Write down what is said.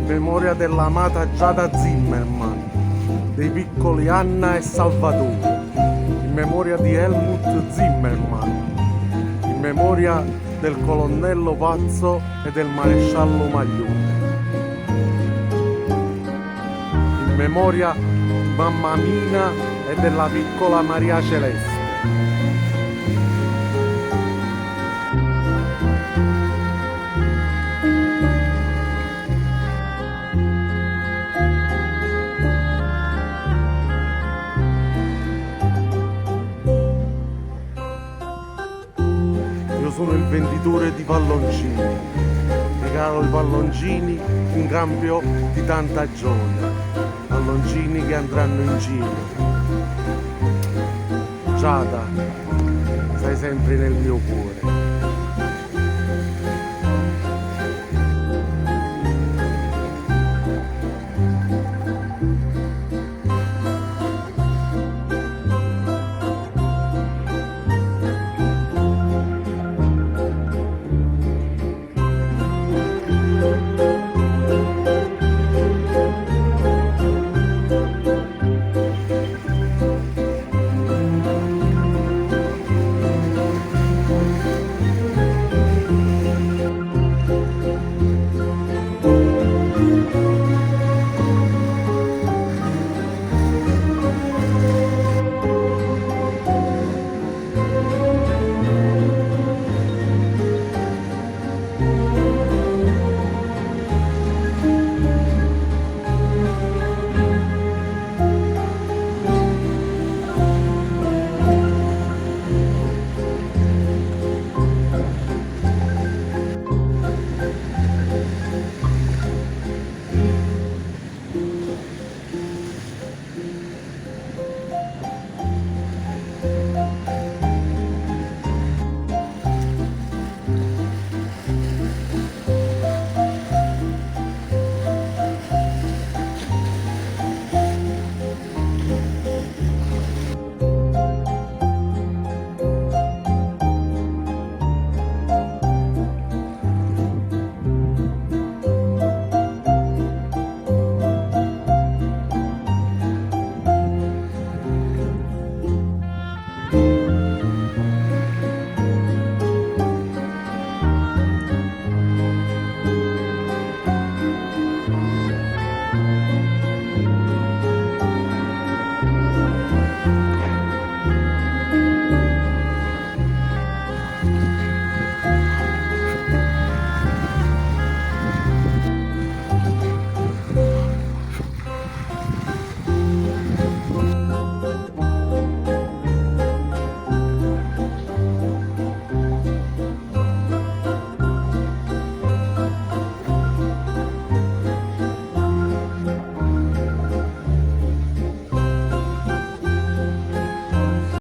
Memoria dell'amata Giada Zimmerman, dei piccoli Anna e Salvatore, in memoria di Helmut Zimmerman, in memoria del colonnello Pazzo e del maresciallo Maglione, in memoria di mamma Mina e della piccola Maria Celeste. Io sono il venditore di palloncini, regalo i palloncini in cambio di tanta gioia, palloncini che andranno in giro. Giada, sei sempre nel mio cuore.